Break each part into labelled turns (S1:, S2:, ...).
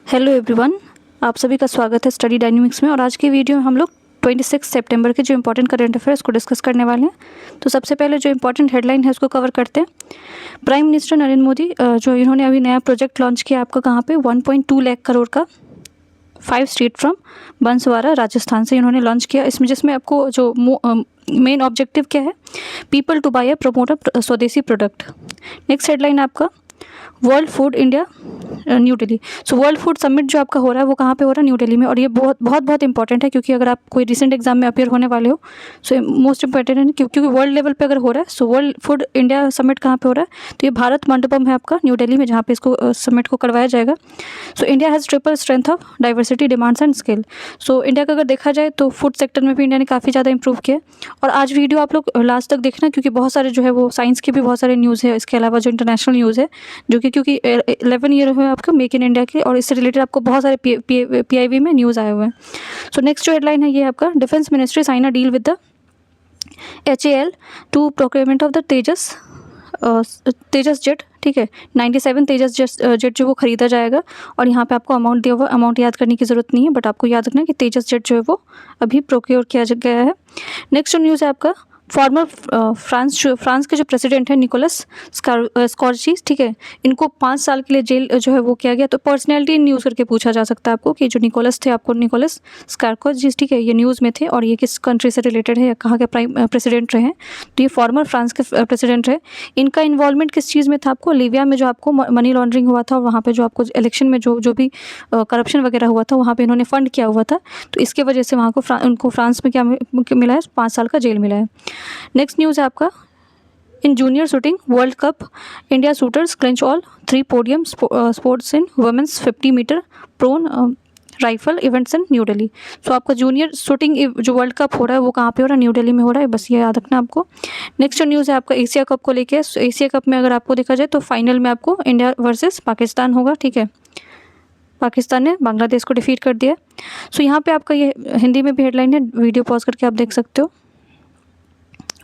S1: Hello everyone, आप सभी का स्वागत है स्टडी डायनेमिक्स में। और आज की वीडियो में हम लोग 26 सितंबर के जो इंपॉर्टेंट करंट अफेयर्स को डिस्कस करने वाले हैं। तो सबसे पहले जो इंपॉर्टेंट हेडलाइन है उसको कवर करते हैं। प्राइम मिनिस्टर नरेंद्र मोदी जो इन्होंने अभी नया प्रोजेक्ट लॉन्च किया आपका कहाँ पे 1.2 लाख करोड़ का 5 स्ट्रीट फ्रॉम बंसवाड़ा राजस्थान से इन्होंने लॉन्च किया। जिसमें आपको जो मेन ऑब्जेक्टिव क्या है, people to buy promote a swadeshi product. Next headline आपका world food India new Delhi. So world food summit जो आपका हो रहा है वो कहाँ पे हो रहा है, न्यू दिल्ली में। और ये बहुत बहुत बहुत इंपॉर्टेंट है, क्योंकि अगर आप कोई रिसेंट एग्जाम में अपियर होने वाले हो सो मोस्ट इंपॉर्टेंट है, क्योंकि वर्ल्ड लेवल पे अगर हो रहा है। सो वर्ल्ड फूड इंडिया समिट कहाँ पे हो रहा है, तो ये भारत मंडपम है आपका न्यू दिल्ली में, जहाँ पे इसको समिट को करवाया जाएगा। So India has triple strength of diversity, demands and skill. So India का अगर देखा जाए तो फूड सेक्टर में भी इंडिया ने काफ़ी ज़्यादा इंप्रूव किया। और आज वीडियो आप लोग लास्ट तक देखना, क्योंकि बहुत सारे जो है वो साइंस के भी बहुत सारे न्यूज़ है, इसके अलावा जो इंटरनेशनल न्यूज़ है जो कि क्योंकि 11 ईयर हुए आपका मेक इन इंडिया के, और इससे रिलेटेड आपको बहुत सारे PIB में न्यूज़ आए हुए हैं। सो नेक्स्ट जो हेडलाइन है ये आपका defence ministry sign a deal with the HAL to procurement of the Tejas jet. ठीक है, 97 तेजस जेट जो वो खरीदा जाएगा। और यहाँ पे आपको अमाउंट दिया हुआ, अमाउंट याद करने की ज़रूरत नहीं है, बट आपको याद रखना है कि तेजस जेट जो है वो अभी प्रोक्योर किया गया है। नेक्स्ट न्यूज़ है आपका फॉर्मर फ्रांस के जो प्रेसिडेंट है निकोलस स्कॉर्जीस, ठीक है, इनको 5 साल के लिए जेल जो है वो किया गया। तो पर्सनैलिटी न्यूज़ करके पूछा जा सकता है आपको कि जो निकोलस थे, आपको निकोलस स्कॉर्जीस, ठीक है, ये न्यूज़ में थे और ये किस कंट्री से रिलेटेड है या कहाँ के प्राइम प्रेसिडेंट रहे हैं। तो ये फॉर्मर फ्रांस के प्रेसिडेंट है। इनका इन्वॉल्वमेंट किस चीज़ में था, आपको लीबिया में जो आपको मनी लॉन्ड्रिंग हुआ था, और वहाँ पर जो आपको इलेक्शन में जो भी करप्शन वगैरह हुआ था, वहाँ पर इन्होंने फंड किया हुआ था। तो इसके वजह से वहाँ को उनको फ्रांस में क्या मिला है, 5 साल का जेल मिला है। नेक्स्ट न्यूज़ है आपका in junior shooting world cup India shooters clinch all 3 podium sports in women's 50 metre prone rifle events in New Delhi. So आपका जूनियर शूटिंग जो वर्ल्ड कप हो रहा है वो कहाँ पे हो रहा है, न्यू दिल्ली में हो रहा है, बस ये याद रखना आपको। नेक्स्ट न्यूज़ है आपका एशिया कप को लेके। एशिया कप में अगर आपको देखा जाए तो फाइनल में आपको इंडिया वर्सेस पाकिस्तान होगा। ठीक है, पाकिस्तान ने बांग्लादेश को डिफीट कर दिया। सो यहाँ पे आपका ये हिंदी में भी हेडलाइन है, वीडियो पॉज करके आप देख सकते हो।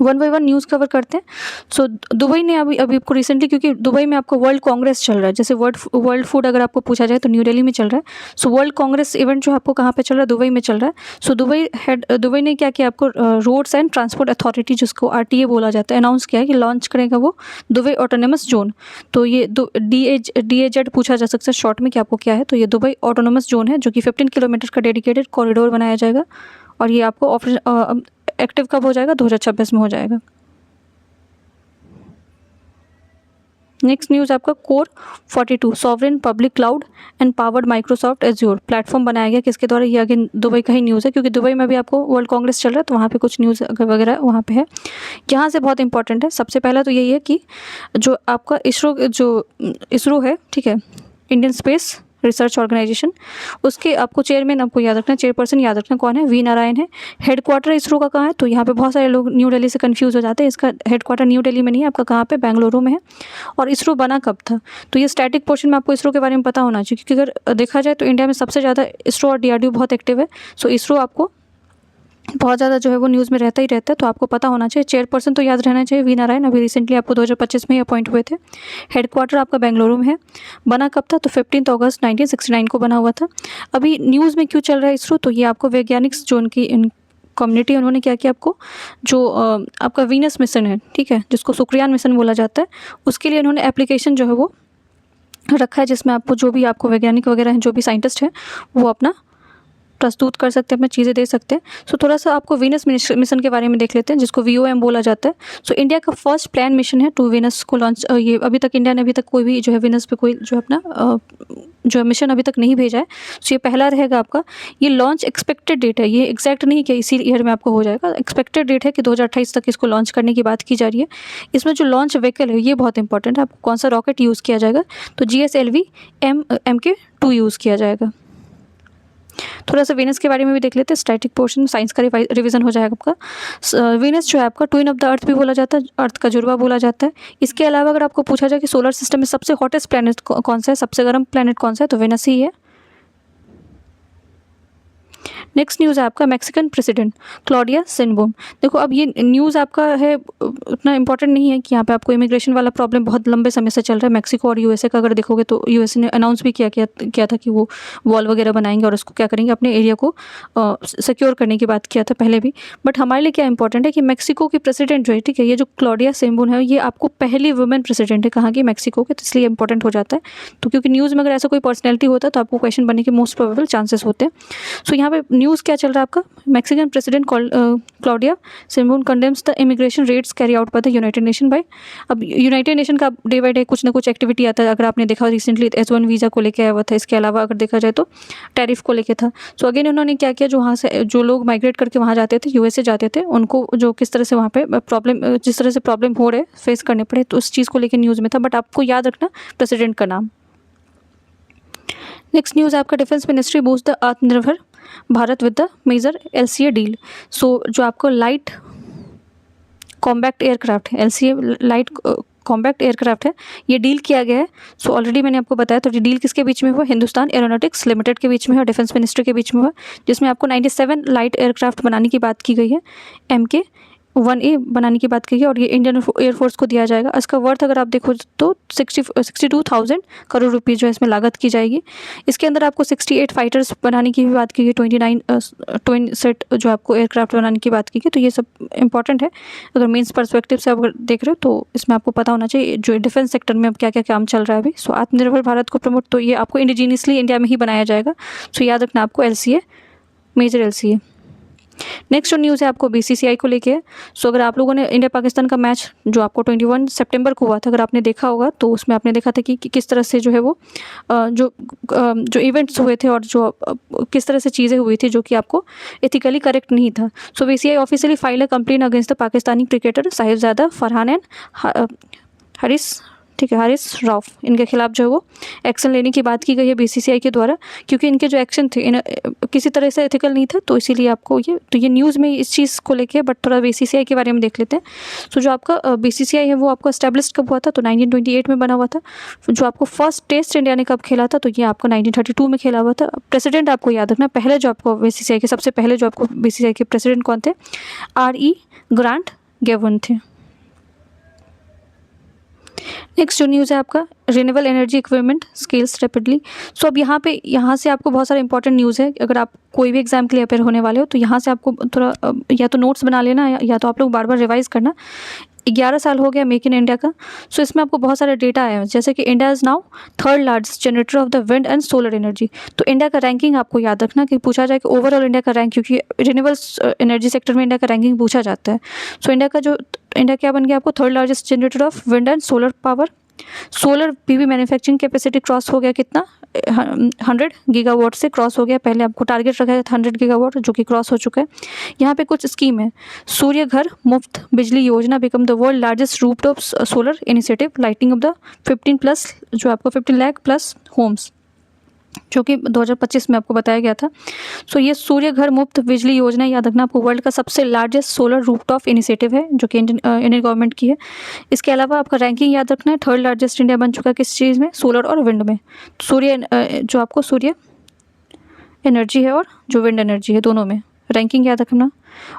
S1: 1 बाय 1 न्यूज़ कवर करते हैं। सो दुबई ने अभी आपको रिसेंटली, क्योंकि दुबई में आपको वर्ल्ड कांग्रेस चल रहा है, जैसे वर्ल्ड फूड अगर आपको पूछा जाए तो न्यू दिल्ली में चल रहा है। सो वर्ल्ड कांग्रेस इवेंट जो आपको कहाँ पे चल रहा है, दुबई में चल रहा है। सो दुबई ने क्या किया, आपको रोड्स एंड ट्रांसपोर्ट अथॉरिटी जिसको RTA बोला जाता है, अनाउंस किया है कि लॉन्च करेगा वो दुबई ऑटोनोमस जोन। तो ये DAZ पूछा जा सकता है शॉर्ट में कि आपको क्या है, तो ये दुबई ऑटोनोमस जोन है, जो कि 15 किलोमीटर का डेडिकेटेड कॉरिडोर बनाया जाएगा। और ये आपको एक्टिव कब हो जाएगा, 2026 में हो जाएगा। नेक्स्ट न्यूज़ आपका core 42 sovereign public cloud and powered Microsoft azure platform बनाया गया। किसके द्वारा, ये अगेन दुबई का ही न्यूज़ है, क्योंकि दुबई में भी आपको वर्ल्ड कांग्रेस चल रहा है, तो वहाँ पे कुछ न्यूज़ वगैरह वहाँ पे है। यहाँ से बहुत इंपॉर्टेंट है, सबसे पहला तो यही है कि जो आपका इसरो है, ठीक है, इंडियन स्पेस रिसर्च ऑर्गेनाइजेशन, उसके आपको चेयरमैन आपको याद रखना, चेयरपर्सन याद रखना कौन है, वी नारायण है। हेडक्वार्टर इसरो का कहाँ है, तो यहाँ पे बहुत सारे लोग न्यू दिल्ली से कंफ्यूज हो जाते हैं। इसका हेडक्वार्टर न्यू दिल्ली में नहीं है, आपका कहाँ पे, बेंगलुरु में है। और इसरो बना कब था, तो ये स्टैटिक पोर्शन में आपको इसरो के बारे में पता होना चाहिए, क्योंकि अगर देखा जाए तो इंडिया में सबसे ज़्यादा इसरो और DRDO बहुत एक्टिव है। सो इसरो आपको बहुत ज़्यादा जो है वो न्यूज़ में रहता ही रहता है, तो आपको पता होना चाहिए। चेयरपर्सन तो याद रहना चाहिए, वी नारायण, अभी रिसेंटली आपको 2025 में ही अपॉइंट हुए थे। हेडक्वार्टर आपका बेंगलुरु में है। बना कब था, तो 15 अगस्त 1969 को बना हुआ था। अभी न्यूज़ में क्यों चल रहा है इसरो, तो ये आपको वैज्ञानिक जो उनकी कम्युनिटी, उन्होंने क्या किया, आपको जो आपका वीनस मिशन है, ठीक है, जिसको शुक्रयान मिशन बोला जाता है, उसके लिए उन्होंने एप्लीकेशन जो है वो रखा है, जिसमें आपको जो भी आपको वैज्ञानिक वगैरह हैं, जो भी साइंटिस्ट हैं, वो अपना प्रस्तुत कर सकते हैं, अपनी चीज़ें दे सकते हैं। सो थोड़ा सा आपको वीनस मिशन के बारे में देख लेते हैं, जिसको VOM बोला जाता है। सो इंडिया का फर्स्ट प्लान मिशन है टू वीनस को लॉन्च। ये अभी तक इंडिया ने अभी तक कोई भी जो है वीनस पे कोई जो अपना जो मिशन अभी तक नहीं भेजा है। सो ये पहला रहेगा आपका। ये लॉन्च एक्सपेक्टेड डेट है, ये एग्जैक्ट नहीं कि इसी ईयर में आपको हो जाएगा। एक्सपेक्टेड डेट है कि 2028 तक इसको लॉन्च करने की बात की जा रही है। इसमें जो लॉन्च व्हीकल है ये बहुत इंपॉर्टेंट है, आपको कौन सा रॉकेट यूज़ किया जाएगा, तो GSLV MK2 यूज़ किया जाएगा। थोड़ा सा वीनस के बारे में भी देख लेते हैं, स्टैटिक पोर्शन में साइंस का रिवीजन हो जाएगा आपका। वीनस जो है आपका ट्विन ऑफ द अर्थ भी बोला जाता है, अर्थ का जुड़वा बोला जाता है। इसके अलावा अगर आपको पूछा जाए कि सोलर सिस्टम में सबसे हॉटेस्ट प्लैनेट कौन सा है, सबसे गर्म प्लैनेट कौन सा है, तो वीनस ही है। नेक्स्ट न्यूज़ है आपका मैक्सिकन प्रेसिडेंट क्लॉडिया शेनबूम। देखो अब ये न्यूज़ आपका है उतना इंपॉर्टेंट नहीं है कि यहाँ पे आपको इमिग्रेशन वाला प्रॉब्लम बहुत लंबे समय से चल रहा है मैक्सिको और यूएसए का। अगर देखोगे तो यूएसए ने अनाउंस भी किया था कि वो वॉल वगैरह बनाएंगे और उसको क्या करेंगे, अपने एरिया को सिक्योर करने की बात किया था पहले भी। बट हमारे लिए क्या इंपॉर्टेंट है कि मैक्सिको की प्रेसिडेंट जो है, ठीक है, ये जो क्लॉडिया शेनबूम है ये आपको पहली वुमेन प्रेसिडेंट है कहाँ की, मैक्सिको के, तो इसलिए इंपॉर्टेंट हो जाता है। तो क्योंकि न्यूज़ में अगर ऐसा कोई पर्सनैलिटी होता है तो आपको क्वेश्चन बनने के मोस्ट प्रोबेबल चांसेस होते हैं। सो यहाँ पे न्यूज़ क्या चल रहा है आपका, Mexican president Claudia Sheinbaum condemns the immigration rates carry out by the United Nation by. अब यूनाइटेड नेशन का डे बाई डे कुछ ना कुछ एक्टिविटी आता है। अगर आपने देखा रिसेंटली H1 वीज़ा को लेकर आया हुआ था, इसके अलावा अगर देखा जाए तो टैरिफ को लेकर था। सो अगेन उन्होंने क्या किया, जो वहाँ से जो लोग माइग्रेट करके वहाँ जाते थे, यूएसए जाते थे, उनको जो किस तरह से वहाँ पे प्रॉब्लम, जिस तरह से प्रॉब्लम हो रहे फेस करने पड़े, तो उस चीज़ को लेकर न्यूज़ में था। बट आपको याद रखना प्रेसिडेंट का नाम। नेक्स्ट न्यूज़ आपका defence ministry boost the Atmanirbhar Bharat with the major LCA deal. So जो आपको लाइट कॉम्बैक्ट एयरक्राफ्ट है, LCA लाइट कॉम्बैक्ट एयरक्राफ्ट है, ये डील किया गया है। सो ऑलरेडी मैंने आपको बताया, तो ये डील किसके बीच में हुआ, हिंदुस्तान एरोनॉटिक्स लिमिटेड के बीच में और डिफेंस मिनिस्ट्री के बीच में हुआ, जिसमें आपको 97 लाइट एयरक्राफ्ट बनाने की बात की गई है, MK-1A बनाने की बात की गई है, और ये इंडियन एयरफोर्स को दिया जाएगा। इसका वर्थ अगर आप देखो तो 62,000 करोड़ रुपये जो है इसमें लागत की जाएगी। इसके अंदर आपको 68 फाइटर्स बनाने की भी बात की गई, 29 ट्विन सेट जो आपको एयरक्राफ्ट बनाने की बात की गई। तो ये सब इंपॉर्टेंट है, अगर मेंस पर्सपेक्टिव से अगर देख रहे हो तो इसमें आपको पता होना चाहिए जो डिफेंस सेक्टर में अब क्या क्या काम चल रहा है अभी। सो आत्मनिर्भर भारत को प्रमोट, तो ये आपको इंडिजीनियसली इंडिया में ही बनाया जाएगा। सो याद रखना आपको LCA, मेजर LCA। नेक्स्ट जो न्यूज़ है आपको BCCI को लेके है। सो अगर आप लोगों ने इंडिया पाकिस्तान का मैच जो आपको 21 सितंबर को हुआ था, अगर आपने देखा होगा तो उसमें आपने देखा था कि किस तरह से जो है वो जो इवेंट्स हुए थे और जो किस तरह से चीज़ें हुई थी जो कि आपको एथिकली करेक्ट नहीं था। सो BCCI officially file a complaint against the Pakistani cricketer Sahibzada Farhan and Haris, ठीक है, हारिस रऊफ, इनके खिलाफ जो है वो एक्शन लेने की बात की गई है BCCI के द्वारा, क्योंकि इनके जो एक्शन थे किसी तरह से एथिकल नहीं था। तो इसीलिए आपको ये न्यूज़ में इस चीज़ को लेके, बट थोड़ा BCCI के बारे में देख लेते हैं। सो जो आपका BCCI है वो आपको एस्टेब्लिश कब हुआ था, तो 1928 में बना हुआ था। जो आपको फर्स्ट टेस्ट इंडिया ने कब खेला था, तो ये आपको 1932 में खेला हुआ था। प्रेसिडेंट आपको याद रखना, पहले जो आपको BCCI के सबसे पहले जो आपको BCCI के प्रेसिडेंट कौन थे, R.E. ग्रांट गेवन थे। नेक्स्ट जो न्यूज़ है आपका renewable energy equipment scales rapidly. So अब यहाँ से आपको बहुत सारा इंपॉर्टेंट न्यूज़ है। अगर आप कोई भी एग्जाम के लिए अपेयर होने वाले हो तो यहाँ से आपको थोड़ा या तो नोट्स बना लेना या तो आप लोग बार बार रिवाइज करना। 11 साल हो गया मेक इन इंडिया का। सो इसमें आपको बहुत सारे डेटा आए हैं, जैसे कि India is now third largest generator off the wind and solar energy. तो इंडिया का रैंकिंग आपको याद रखना कि पूछा जाए कि ओवरऑल इंडिया का रैंक, क्योंकि रिन्यूएबल्स एनर्जी सेक्टर में इंडिया का रैंकिंग पूछा जाता है। सो इंडिया क्या बन गया आपको, third largest generator off wind and solar power. Solar PV manufacturing capacity cross हो गया कितना, 100 गीगावाट से क्रॉस हो गया। पहले आपको टारगेट रखा था 100 गीगावाट, जो कि क्रॉस हो चुका है। यहाँ पे कुछ स्कीम है, सूर्य घर मुफ्त बिजली योजना become the world largest rooftop solar initiative, lighting of the 15+ जो आपको 15 लाख प्लस होम्स, जो कि 2025 में आपको बताया गया था। सो ये सूर्य घर मुफ्त बिजली योजना याद रखना आपको वर्ल्ड का सबसे लार्जेस्ट सोलर रूफटॉप इनिशिएटिव है, जो कि इंडियन गवर्नमेंट की है। इसके अलावा आपका रैंकिंग याद रखना है, थर्ड लार्जेस्ट इंडिया बन चुका है किस चीज़ में, सोलर और विंड में। जो आपको सूर्य एनर्जी है और जो विंड एनर्जी है, दोनों में रैंकिंग याद रखना।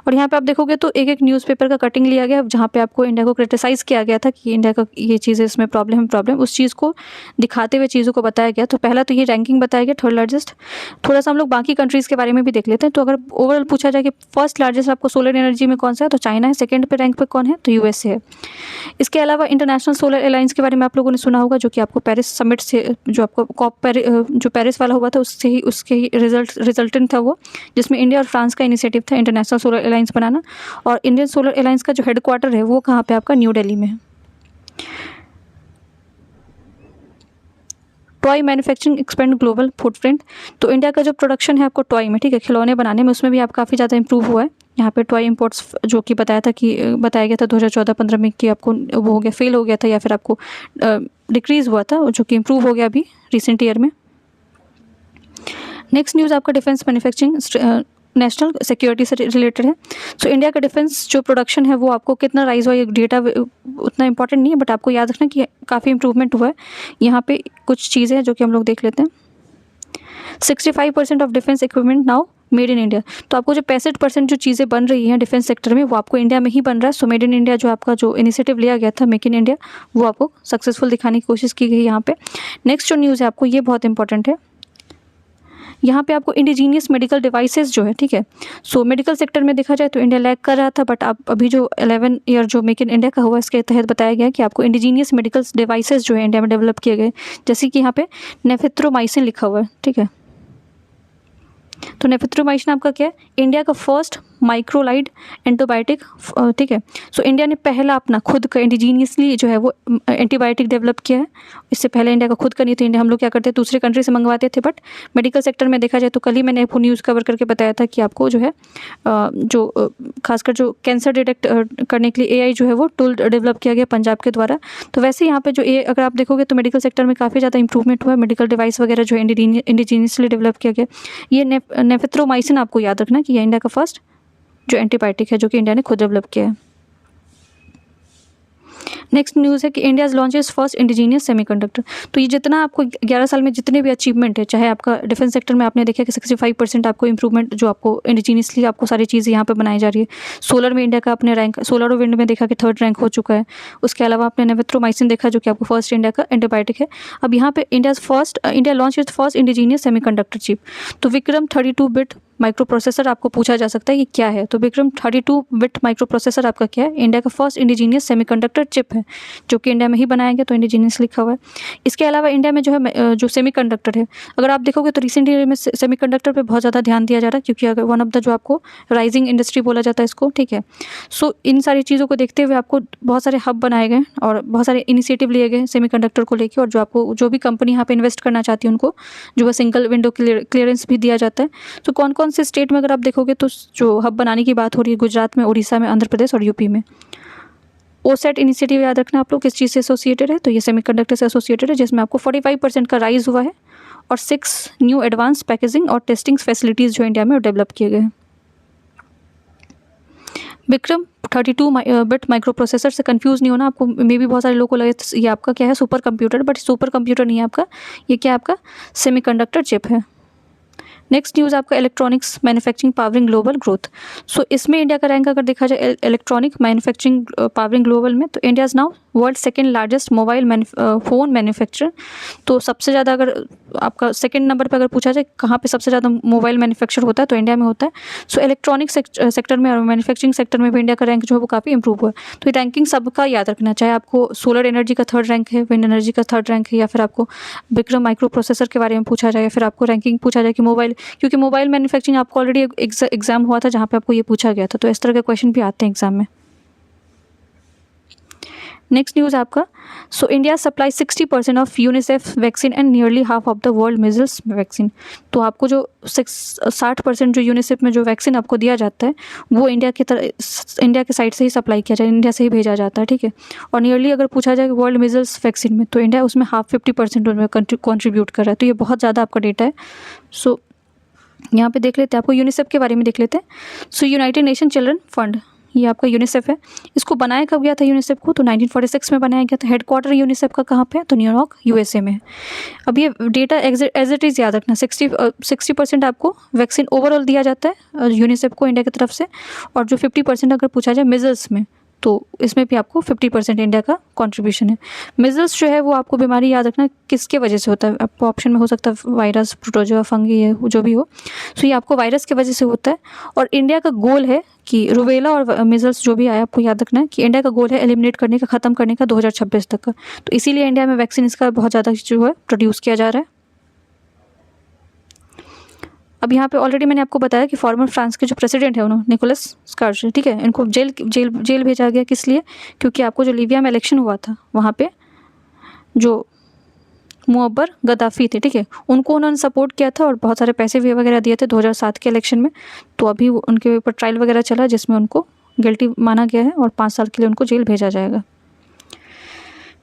S1: और यहाँ पे आप देखोगे तो एक न्यूज़पेपर का कटिंग लिया गया जहाँ पे आपको इंडिया को क्रिटिसाइज़ किया गया था कि इंडिया का ये चीज़ इसमें प्रॉब्लम, उस चीज़ को दिखाते हुए चीज़ों को बताया गया। तो पहला तो ये रैंकिंग बताया गया थर्ड लार्जेस्ट। थोड़ा सा हम लोग बाकी कंट्रीज़ के बारे में भी देख लेते हैं। तो अगर ओवरऑल पूछा जाए कि फर्स्ट लार्जेस्ट आपको सोलर एनर्जी में कौन सा है, तो चाइना है। सेकेंड पे रैंक पे कौन है, तो USA है। इसके अलावा इंटरनेशनल सोलर अलायंस के बारे में आप लोगों ने सुना होगा, जो कि आपको पेरिस समिट से, जो आपको जो पेरिस वाला हुआ था उसके ही रिजल्टेंट था वो, जिसमें इंडिया और फ्रांस का इनिशिएटिव था इंटरनेशनल सोलर अलायंस बनाना। और इंडियन सोलर अलायंस का जो हेडक्वार्टर है वो कहाँ पे आपका, न्यू दिल्ली में है। Toy manufacturing expand global footprint. तो इंडिया का जो प्रोडक्शन है आपको टॉय में, ठीक है, खिलौने बनाने में, उसमें भी आप काफ़ी ज़्यादा इंप्रूव हुआ है। यहाँ पे टॉय इंपोर्ट्स जो कि बताया गया था 2014-15 में कि आपको वो हो गया, फेल हो गया था या फिर आपको डिक्रीज़ हुआ था, जो कि इंप्रूव हो गया अभी रिसेंट ईयर में। नेक्स्ट न्यूज़ आपका डिफेंस मैन्युफैक्चरिंग नेशनल सिक्योरिटी से रिलेटेड है। सो इंडिया का डिफेंस जो प्रोडक्शन है वो आपको कितना राइज हुआ, ये डेटा उतना इंपॉर्टेंट नहीं है, बट आपको याद रखना कि काफ़ी इंप्रूवमेंट हुआ है। यहाँ पे कुछ चीज़ें हैं जो कि हम लोग देख लेते हैं। 65% of defence equipment now made in India. तो आपको जो 65% जो चीज़ें बन रही हैं डिफेंस सेक्टर में वो आपको इंडिया में ही बन रहा है। सो मेड इन इंडिया जो आपका जो इनिशिएटिव लिया गया था मेक इन इंडिया वो आपको सक्सेसफुल दिखाने की कोशिश की गई यहाँ पे। नेक्स्ट जो न्यूज़ है आपको ये बहुत इंपॉर्टेंट है, यहाँ पे आपको इंडिजीनियस मेडिकल डिवाइसेस जो है, ठीक है। सो मेडिकल सेक्टर में देखा जाए तो इंडिया लैग कर रहा था, बट अब अभी जो 11 ईयर जो मेक इन इंडिया का हुआ इसके तहत बताया गया कि आपको इंडिजीनियस मेडिकल डिवाइसेस जो है इंडिया में डेवलप किए गए, जैसे कि यहाँ पे नेफिथ्रोमाइसिन लिखा हुआ है, ठीक है। तो नेफिथ्रोमाइसिन आपका क्या है, इंडिया का फर्स्ट माइक्रोलाइड एंटीबायोटिक, ठीक है। सो इंडिया ने पहला अपना खुद का इंडिजीनियसली जो है वो एंटीबायोटिक डेवलप किया है। इससे पहले इंडिया का खुद का नहीं था, इंडिया हम लोग क्या करते थे दूसरे कंट्री से मंगवाते थे। बट मेडिकल सेक्टर में देखा जाए तो कल ही मैंने आपको न्यूज़ कवर करके बताया था कि आपको जो है खासकर जो कैंसर डिटेक्ट करने के लिए AI जो है वो टूल डेवलप किया गया पंजाब के द्वारा। तो वैसे यहाँ पे जो अगर आप देखोगे तो मेडिकल सेक्टर में काफ़ी ज़्यादा इंप्रूवमेंट हुआ है, मेडिकल डिवाइस वगैरह जो इंडिजीनियसली डेवलप किया गया। ये नेफिथ्रोमाइसिन आपको याद रखना कि ये इंडिया का फर्स्ट जो एंटीबायोटिक है जो कि इंडिया ने खुद डेवलप किया है। नेक्स्ट न्यूज़ है कि India launches first indigenous semiconductor. तो ये जितना आपको 11 साल में जितने भी अचीवमेंट है, चाहे आपका डिफेंस सेक्टर में आपने देखा कि 65% आपको इंप्रूवमेंट जो आपको इंडिजीनियसली आपको सारी चीज़ें यहाँ पे बनाई जा रही है। सोलर में इंडिया का अपने रैंक, सोलर और विंड में देखा कि 3rd रैंक हो चुका है। उसके अलावा आपने नेफिथ्रोमाइसिन देखा जो कि आपको फर्स्ट इंडिया का एंटीबायोटिक है। अब यहाँ पे India launch is first indigenous semiconductor chip. तो विक्रम 32 बिट माइक्रो प्रोसेसर आपको पूछा जा सकता है कि क्या है। तो विक्रम 32 बिट माइक्रो प्रोसेसर आपका क्या है, इंडिया का फर्स्ट इंडिजीनियस सेमीकंडक्टर चिप है जो कि इंडिया में ही बनाया गया, तो इंडिजीनियस लिखा हुआ है। इसके अलावा इंडिया में जो है जो सेमीकंडक्टर है, अगर आप देखोगे तो रिसेंट ईयर में सेमीकंडक्टर पे बहुत ज़्यादा ध्यान दिया जा रहा है, क्योंकि अगर वन ऑफ द जो आपको राइजिंग इंडस्ट्री बोला जाता है इसको, ठीक है। सो इन सारी चीज़ों को देखते हुए आपको बहुत सारे हब बनाए गए और बहुत सारे इनिशिएटिव लिए गए सेमीकंडक्टर को लेकर, और जो आपको जो भी कंपनी यहाँ पे इन्वेस्ट करना चाहती है उनको जो है सिंगल विंडो क्लियरेंस भी दिया जाता है। तो कौन कौन से स्टेट में अगर आप देखोगे तो जो हब बनाने की बात हो रही है, गुजरात में, उड़ीसा में, आंध्र प्रदेश और यूपी में। ओसेट इनिशिएटिव याद रखना आप लोग किस चीज़ से एसोसिएटेड है, तो ये सेमीकंडक्टर से एसोसिएटेड है, जिसमें आपको 45% का राइज हुआ है और 6 न्यू एडवांस पैकेजिंग और टेस्टिंग फैसिलिटीज़ जो इंडिया में डेवलप किए गए हैं। विक्रम 32 बिट माइक्रो प्रोसेसर से कंफ्यूज नहीं होना आपको, मे भी बहुत सारे लोगों को लगे ये आपका क्या है super computer, but super computer नहीं है आपका, ये क्या आपका सेमीकंडक्टर चिप है। नेक्स्ट न्यूज़ आपका electronics manufacturing powering global growth. So इसमें इंडिया का रैंक अगर देखा जाए इलेक्ट्रॉनिक मैन्युफैक्चरिंग पावरिंग ग्लोबल में, तो India is now world second largest mobile phone manufacturer. तो सबसे ज़्यादा अगर आपका सेकंड नंबर पर अगर पूछा जाए कहाँ पे सबसे ज़्यादा मोबाइल मैन्युफैक्चर होता है, तो इंडिया में होता है। सो इलेक्ट्रॉनिक सेक्टर में और मैन्युफैक्चरिंग सेक्टर में भी इंडिया का रैंक जो है वो काफ़ी इंप्रूव हुआ है। तो ये रैंकिंग सबका याद रखना, चाहे आपको सोलर एनर्जी का 3rd रैंक है, विंड एनर्जी का 3rd रैंक है, या फिर आपको विक्रम माइक्रो प्रोसेसर के बारे में पूछा जाए, या फिर आपको रैंकिंग पूछा जाए कि मोबाइल, क्योंकि मोबाइल मैन्युफैक्चरिंग आपको ऑलरेडी एग्जाम हुआ था जहाँ पे आपको ये पूछा गया था, तो इस तरह के क्वेश्चन भी आते हैं एग्जाम में। नेक्स्ट न्यूज़ आपका, so India supply 60% of UNICEF vaccine and nearly half of the world measles vaccine. तो आपको जो 60% जो यूनिसेफ में जो वैक्सीन आपको दिया जाता है वो इंडिया के साइड से ही सप्लाई किया जाए, इंडिया से ही भेजा जाता है, ठीक है। और नियरली अगर पूछा जाए वर्ल्ड मिजल्स वैक्सीन में, तो इंडिया उसमें 50% उनमें कॉन्ट्रीब्यूट कर रहा है, तो ये बहुत ज़्यादा आपका डेटा है। सो यहाँ पे देख लेते हैं, आपको यूनिसेफ के बारे में देख लेते हैं। सो यूनाइटेड नेशन चिल्ड्रन फंड, ये आपका यूनिसेफ है। इसको बनाया कब गया था यूनिसेफ को, तो 1946 में बनाया गया था। हेडक्वार्टर यूनिसेफ का कहाँ पे है, तो न्यूयॉर्क USA में है। अब ये डेटा एज इट इज़ याद रखना, 60% आपको वैक्सीन ओवरऑल दिया जाता है यूनिसेफ को इंडिया की तरफ से, और जो 50% अगर पूछा जाए मिजल्स में, तो इसमें भी आपको 50% इंडिया का कंट्रीब्यूशन है। मिजल्स जो है वो आपको बीमारी याद रखना किसके वजह से होता है, आपको ऑप्शन में हो सकता है वायरस, प्रोटोजोआ, फंगी है, जो भी हो। सो ये आपको वायरस की वजह से होता है, और इंडिया का गोल है कि रुबेला और मिजल्स जो भी आया आपको याद रखना है कि इंडिया का गोल है एलिमिनेट करने का, ख़त्म करने का 2026 तक का। तो इसीलिए इंडिया में वैक्सीन इसका बहुत ज़्यादा जो है प्रोड्यूस किया जा रहा है। अब यहाँ पे ऑलरेडी मैंने आपको बताया कि फॉर्मर फ्रांस के जो प्रेसिडेंट है उन्होंने निकोलस सार्कोजी, ठीक है, इनको जेल भेजा गया, किस लिए, क्योंकि आपको जो लीबिया में इलेक्शन हुआ था वहाँ पे जो मुअब्बर गद्दाफी थे, ठीक है, उनको उन्होंने सपोर्ट किया था और बहुत सारे पैसे भी वगैरह दिए थे 2007 के इलेक्शन में। तो अभी उनके ऊपर ट्रायल वगैरह चला जिसमें उनको गिल्टी माना गया है और 5 साल के लिए उनको जेल भेजा जाएगा।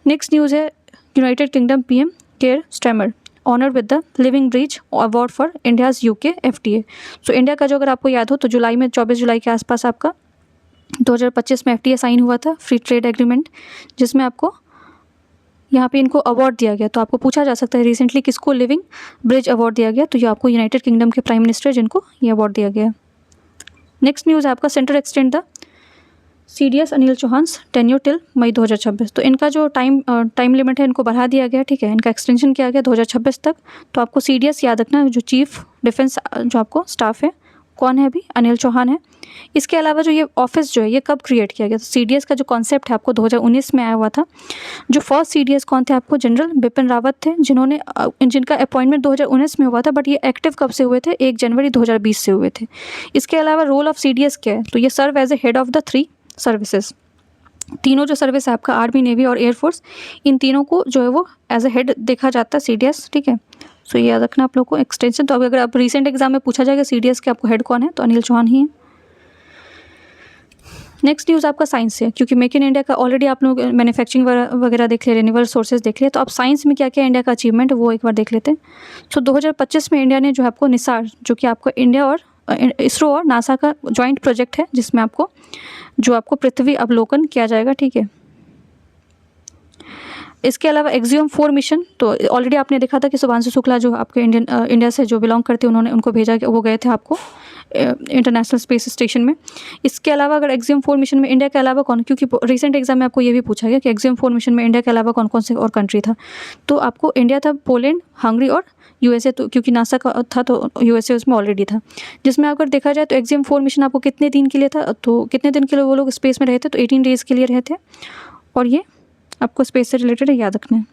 S1: नेक्स्ट न्यूज़ है United Kingdom PM Keir Starmer honour with the living bridge award for India's UK FTA। So India का जो अगर आपको याद हो तो जुलाई में 24 जुलाई के आसपास आपका 2025 में FTA साइन हुआ था, फ्री ट्रेड एग्रीमेंट, जिसमें आपको यहाँ पे इनको अवार्ड दिया गया, तो आपको पूछा जा सकता है रिसेंटली किसको लिविंग ब्रिज अवार्ड दिया गया, तो ये आपको यूनाइटेड किंगडम के प्राइम मिनिस्टर जिनको ये अवार्ड दिया गया। नेक्स्ट न्यूज़ है आपका centre extend the CDS Anil Chauhan's tenure till May 2026। तो इनका जो टाइम लिमिट है इनको बढ़ा दिया गया, ठीक है, इनका एक्सटेंशन किया गया 2026 तक। तो आपको CDS याद रखना, जो चीफ डिफेंस जो आपको स्टाफ है कौन है अभी, अनिल चौहान है। इसके अलावा जो ये ऑफिस जो है ये कब क्रिएट किया गया, तो CDS का जो कॉन्सेप्ट है आपको 2019 में आया हुआ था। जो फर्स्ट CDS कौन थे आपको, जनरल बिपिन रावत थे, जिनका अपॉइंटमेंट 2019 में हुआ था, बट ये एक्टिव कब से हुए थे, 1 जनवरी 2020 से हुए थे। इसके अलावा रोल ऑफ CDS क्या है, तो ये serve as a head of the 3 services. तीनों जो सर्विस है आपका आर्मी, नेवी और एयरफोर्स, इन तीनों को जो है वो एज ए हेड देखा जाता है CDS, ठीक है। सो ये याद रखना आप लोग को एक्सटेंशन। तो अगर आप रिसेंट एग्जाम में पूछा जाएगा CDS के आपको हेड कौन है, तो अनिल चौहान ही है। नेक्स्ट न्यूज़ आपका साइंस से, क्योंकि मेक इन इंडिया का ऑलरेडी आप लोग मैन्युफैक्चरिंग वगैरह देख ले, रिन्यूएबल सोर्सेज देख लिए, तो आप साइंस में क्या क्या इंडिया का अचीवमेंट है वो एक बार देख लेते हैं। सो 2025 में इंडिया ने जो है आपको निसार, जो कि आपको इंडिया और इसरो और नासा का जॉइंट प्रोजेक्ट है, जिसमें आपको पृथ्वी अवलोकन किया जाएगा, ठीक है। इसके अलावा एक्सियम 4 मिशन, तो ऑलरेडी आपने देखा था कि शुभांशु शुक्ला जो आपके इंडिया से जो बिलोंग करते हैं उनको भेजा, वो गए थे आपको इंटरनेशनल स्पेस स्टेशन में। इसके अलावा अगर एक्सियम 4 मिशन में इंडिया के अलावा कौन, क्योंकि रिसेंट एग्जाम में आपको ये भी पूछा गया कि एक्सियम 4 मिशन में इंडिया के अलावा कौन कौन से और कंट्री था, तो आपको इंडिया था, पोलैंड, हंगरी और USA, तो क्योंकि नासा का था तो USA उसमें ऑलरेडी था। जिसमें अगर देखा जाए तो एक्सियम 4 मिशन आपको कितने दिन के लिए था, तो कितने दिन के लिए वो लोग स्पेस में रहे थे, तो 18 डेज़ के लिए रहे थे, और ये आपको स्पेस से रिलेटेड याद रखना है।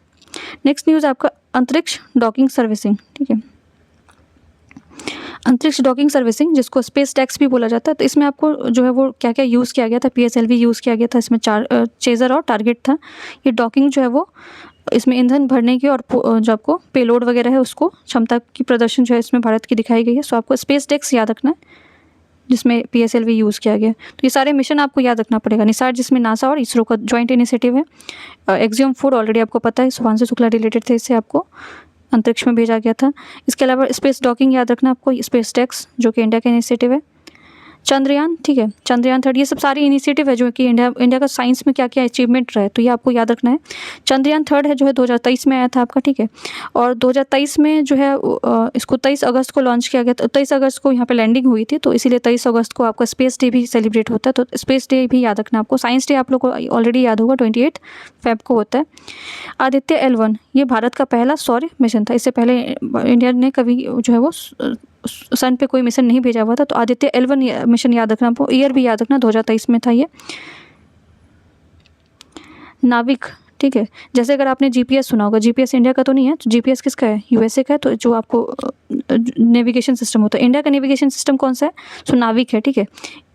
S1: नेक्स्ट न्यूज़ आपका अंतरिक्ष डॉकिंग सर्विसिंग, ठीक है। अंतरिक्ष डॉकिंग सर्विसिंग, जिसको स्पेस टैक्स भी बोला जाता है, तो इसमें आपको जो है वो क्या क्या यूज़ किया गया था, PSLV यूज़ किया गया था, इसमें चेजर और टारगेट था। ये डॉकिंग जो है वो इसमें ईंधन भरने की और जो आपको पेलोड वगैरह है उसको क्षमता की प्रदर्शन जो है इसमें भारत की दिखाई गई है। सो आपको स्पेस टैक्स याद रखना है, जिसमें PSLV यूज़ किया गया। तो ये सारे मिशन आपको याद रखना पड़ेगा। निसार जिसमें नासा और इसरो का जॉइंट इनिशिएटिव है। एक्सियम 4 ऑलरेडी आपको पता है, शुभांशु शुक्ला रिलेटेड थे, इससे आपको अंतरिक्ष में भेजा गया था। इसके अलावा स्पेस डॉकिंग याद रखना आपको, स्पेस टैक्स जो कि इंडिया का इनिशिएटिव है। चंद्रयान, ठीक है, चंद्रयान 3, ये सब सारी इनिशिएटिव है जो कि इंडिया का साइंस में क्या क्या अचीवमेंट रहा है, तो ये आपको याद रखना है। चंद्रयान 3 है जो है 2023 में आया था आपका, ठीक है, और 2023 में जो है इसको 23 अगस्त को लॉन्च किया गया था। 23 अगस्त को यहाँ पे लैंडिंग हुई थी, तो इसीलिए 23 अगस्त को आपका स्पेस डे भी सेलिब्रेट होता है, तो स्पेस डे भी याद रखना आपको। साइंस डे आप लोग को ऑलरेडी याद होगा, 28 फेब को होता है। आदित्य L1, ये भारत का पहला सौर मिशन था। इससे पहले इंडिया ने कभी जो है वो सन पे कोई मिशन नहीं भेजा हुआ था, तो आदित्य L1 मिशन याद रखना आपको। ईयर भी याद रखना, 2023 में था ये। नाविक, ठीक है, जैसे अगर आपने GPS सुना होगा, GPS इंडिया का तो नहीं है, तो GPS किसका है, USA का है। तो जो आपको नेविगेशन सिस्टम होता है, इंडिया का नेविगेशन सिस्टम कौन सा है, सो नाविक है, ठीक है।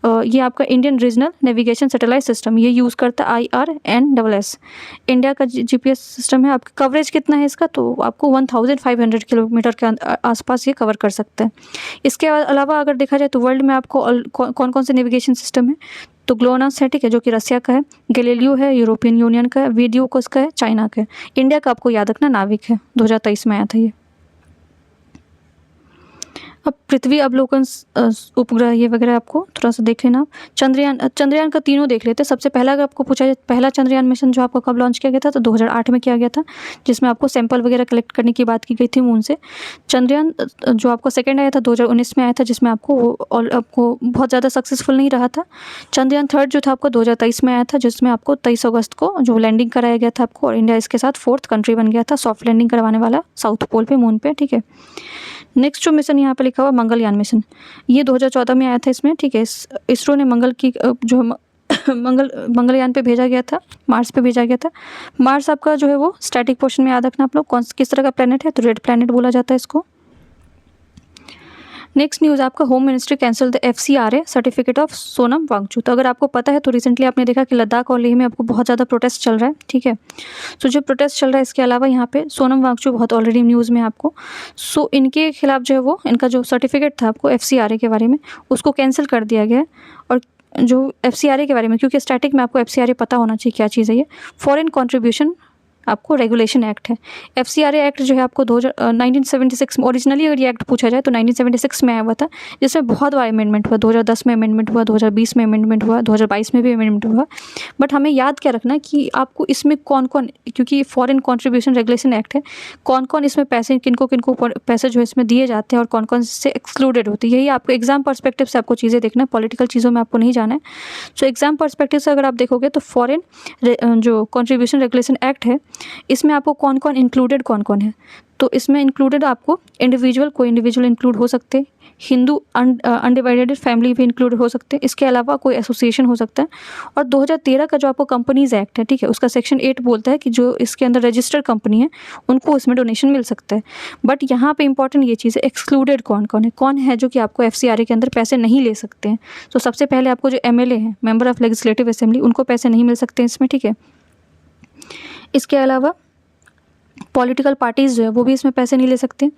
S1: ये आपका Indian regional navigation satellite system, ये यूज़ करता है IRNSS। इंडिया का GPS सिस्टम है। आपका कवरेज कितना है इसका, तो आपको 1500 किलोमीटर के आसपास ये कवर कर सकता है। इसके अलावा अगर देखा जाए तो वर्ल्ड में आपको कौन कौन से नेविगेशन सिस्टम है, तो ग्लोनास है, ठीक है, जो कि रसिया का है। गैलीलियो है, यूरोपियन यूनियन का है। वीडियो किसका है, चाइना का है। इंडिया का आपको याद रखना नाविक है, 2023 में आया था ये। अब पृथ्वी अवलोकन उपग्रह ये वगैरह आपको थोड़ा सा देख लेना। चंद्रयान का तीनों देख लेते हैं। सबसे पहला अगर आपको पूछा जाए, पहला चंद्रयान मिशन जो आपका कब लॉन्च किया गया था, तो 2008 में किया गया था, जिसमें आपको सैंपल वगैरह कलेक्ट करने की बात की गई थी मून से। चंद्रयान जो आपको सेकेंड आया था 2019 में आया था, जिसमें आपको बहुत ज़्यादा सक्सेसफुल नहीं रहा था। चंद्रयान 3 जो था आपको 2023 में आया था, जिसमें आपको 23 अगस्त को जो लैंडिंग कराया गया था आपको, और इंडिया इसके साथ 4th कंट्री बन गया था सॉफ्ट लैंडिंग करवाने वाला साउथ पोल पे, मून पे, ठीक है। नेक्स्ट जो मिशन यहाँ पे लिखा हुआ मंगलयान मिशन, ये 2014 में आया था इसमें, ठीक है। इसरो ने मंगल की जो मंगलयान पे भेजा गया था, मार्स पे भेजा गया था। मार्स आपका जो है वो स्टैटिक पोर्शन में याद रखना आप लोग, किस तरह का प्लेनेट है, तो रेड प्लेनेट बोला जाता है इसको। नेक्स्ट न्यूज़ आपका, home ministry cancel the FCRA certificate of Sonam Wangchuk. तो अगर आपको पता है तो रिसेंटली आपने देखा कि लद्दाख और लेह में आपको बहुत ज़्यादा प्रोटेस्ट चल रहा है, ठीक है। सो जो प्रोटेस्ट चल रहा है, इसके अलावा यहाँ पे सोनम वांगचुक बहुत ऑलरेडी न्यूज़ में आपको, सो इनके खिलाफ जो है वो इनका जो सर्टिफिकेट था आपको FCRA के बारे में, उसको कैंसिल कर दिया गया है। और जो FCRA के बारे में, क्योंकि स्टैटिक में आपको FCRA पता होना चाहिए क्या चीज़ है ये, फॉरेन कॉन्ट्रीब्यूशन आपको रेगुलेशन एक्ट है। FCRA एक्ट जो है आपको 1976 में, ओरिजिनली अगर ये एक्ट पूछा जाए तो 1976 में आया हुआ था, जिसमें बहुत बार अमेंडमेंट हुआ। 2010 में अमेंडमेंट हुआ, 2020 में अमेंडमेंट हुआ, 2022 में भी अमेंडमेंट हुआ। बट हमें याद क्या रखना है कि आपको इसमें कौन कौन, क्योंकि फॉरेन कॉन्ट्रीब्यूशन रेगुलेशन एक्ट है, कौन कौन इसमें पैसे, किनको किनको पैसे जो है इसमें दिए जाते हैं और कौन कौन से एक्सक्लूडेड होते हैं। यही आपको एग्जाम पर्सपेक्टिव से आपको चीज़ें देखना है, पॉलिटिकल चीज़ों में आपको नहीं जाना है। सो एग्जाम पर्सपेक्टिव से अगर आप देखोगे तो फॉरेन जो कॉन्ट्रीब्यूशन रेगुलेशन एक्ट है, इसमें आपको कौन कौन इंक्लूडेड कौन कौन है। तो इसमें इंक्लूडेड आपको इंडिविजुअल, कोई इंडिविजुअल इंक्लूड हो सकते हैं, हिंदू अनडिवाइडेड फैमिली भी इंक्लूड हो सकते हैं, इसके अलावा कोई एसोसिएशन हो सकता है। और 2013 का जो आपको कंपनीज एक्ट है, ठीक है, उसका सेक्शन 8 बोलता है कि जो इसके अंदर रजिस्टर्ड कंपनी है उनको इसमें डोनेशन मिल सकता है। बट यहाँ पे इंपॉर्टेंट ये चीज़ है, एक्सक्लूडेड कौन है जो कि आपको FCRA के अंदर पैसे नहीं ले सकते हैं। तो सबसे पहले आपको जो MLA हैं, मेंबर ऑफ लेजिस्लेटिव असेंबली, उनको पैसे नहीं मिल सकते हैं इसमें, ठीक है। इसके अलावा पॉलिटिकल पार्टीज़ जो है वो भी इसमें पैसे नहीं ले सकते।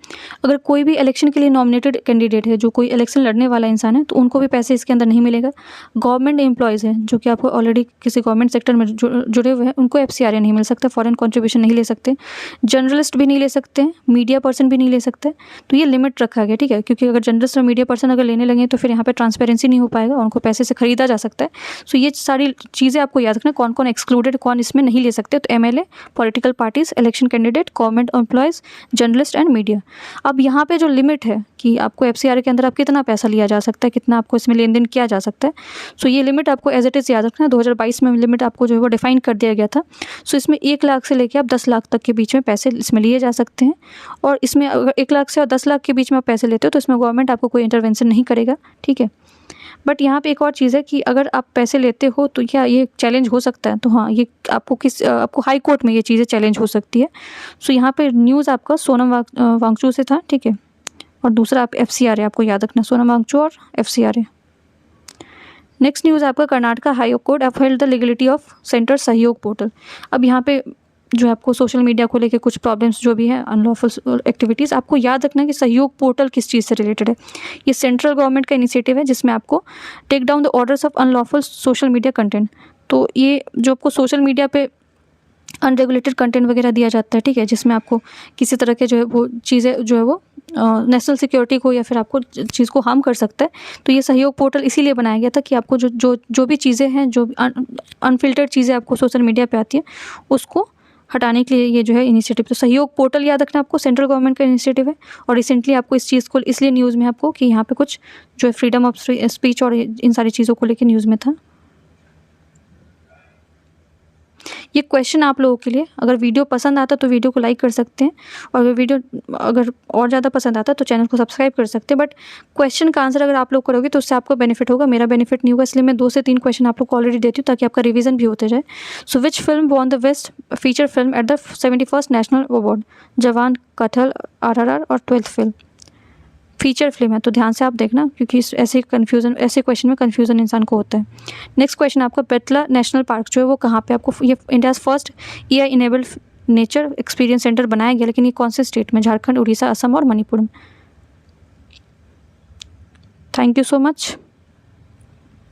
S1: अगर कोई भी इलेक्शन के लिए नॉमिनेटेड कैंडिडेट है, जो कोई इलेक्शन लड़ने वाला इंसान है, तो उनको भी पैसे इसके अंदर नहीं मिलेगा। गवर्नमेंट एम्प्लॉयज़ हैं जो कि आपको ऑलरेडी किसी गवर्नमेंट सेक्टर में जुड़े हुए हैं, उनको FCRA नहीं मिल सकता, फॉरेन कॉन्ट्रीब्यूशन नहीं ले सकते। जर्नलिस्ट भी नहीं ले सकते, मीडिया पर्सन भी नहीं ले सकते। तो ये लिमिट रखा गया, ठीक है, क्योंकि अगर जर्नलिस्ट और मीडिया पर्सन अगर लेने लगे तो फिर यहाँ पर ट्रांसपेरेंसी नहीं हो पाएगा, उनको पैसे से ख़रीदा जा सकता है। सो ये सारी चीज़ें आपको याद रखना, कौन कौन एक्सक्लूडेड, कौन इसमें नहीं ले सकते। तो MLA, political parties, election candidate, government employees, journalist and media. अब यहाँ पे जो लिमिट है कि आपको FCRA के अंदर आप कितना पैसा लिया जा सकता है, कितना आपको इसमें लेन देन किया जा सकता है, सो ये लिमिट आपको एज इट इज़ याद रखना है। 2022 में लिमिट आपको जो है वो डिफाइन कर दिया गया था। सो इसमें 1 लाख से लेकर आप 10 लाख तक के बीच में पैसे इसमें लिए जा सकते हैं। और इसमें अगर 1 लाख से और 10 लाख के बीच में आप पैसे लेते हो तो इसमें गवर्नमेंट आपको कोई इंटरवेंशन नहीं करेगा, ठीक है। बट यहाँ पे एक और चीज़ है कि अगर आप पैसे लेते हो तो क्या ये चैलेंज हो सकता है? तो हाँ, ये आपको हाई कोर्ट में ये चीज़ें चैलेंज हो सकती है। सो यहाँ पे न्यूज़ आपका सोनम वांगचू से था, ठीक है। और दूसरा आप FCRA आपको याद रखना, सोनम वांगचू और FCRA। नेक्स्ट न्यूज़ आपका Karnataka high court upheld the legality of centre सहयोग पोर्टल। अब यहाँ पे जो आपको सोशल मीडिया को लेके कुछ प्रॉब्लम्स जो भी है, अनलॉफुल एक्टिविटीज़, आपको याद रखना है कि सहयोग पोर्टल किस चीज़ से रिलेटेड है। ये सेंट्रल गवर्नमेंट का इनिशिएटिव है जिसमें आपको take down the orders of unlawful social media content. तो ये जो आपको सोशल मीडिया पे अनरेगुलेटेड कंटेंट वगैरह दिया जाता है, ठीक है, जिसमें आपको किसी तरह के जो है वो चीज़ें जो है वो नेशनल सिक्योरिटी को या फिर आपको चीज़ को हार्म कर सकता है। तो ये सहयोग पोर्टल इसीलिए बनाया गया था कि आपको जो भी चीज़ें हैं, जो अनफिल्टर्ड चीज़ें आपको सोशल मीडिया पे आती है, उसको हटाने के लिए ये जो है इनिशिएटिव। तो सहयोग पोर्टल याद रखना, आपको सेंट्रल गवर्नमेंट का इनिशिएटिव है। और रिसेंटली आपको इस चीज़ को इसलिए न्यूज़ में आपको कि यहाँ पे कुछ जो है फ्रीडम ऑफ स्पीच और इन सारी चीज़ों को लेकर न्यूज़ में था। ये क्वेश्चन आप लोगों के लिए, अगर वीडियो पसंद आता तो वीडियो को लाइक कर सकते हैं, और अगर वीडियो अगर और ज़्यादा पसंद आता तो चैनल को सब्सक्राइब कर सकते हैं। बट क्वेश्चन का आंसर अगर आप लोग करोगे तो उससे आपको बेनिफिट होगा, मेरा बेनिफिट नहीं होगा, इसलिए मैं 2 से 3 क्वेश्चन आप लोग को ऑलरेडी देती हूँ ताकि आपका रिवीजन भी होते जाए। So which film won the best feature film at the 71st national award? Jawan, Kathal, RRR और 12th फिल्म। फीचर फिल्म है, तो ध्यान से आप देखना, क्योंकि ऐसे क्वेश्चन में कन्फ्यूज़न इंसान को होता है। नेक्स्ट क्वेश्चन आपका, बेतला नेशनल पार्क जो है वो कहाँ पे आपको, ये India's first AI enabled nature experience centre बनाया गया, लेकिन ये कौन से स्टेट में? झारखंड, उड़ीसा, असम और मणिपुर में। Thank you so much.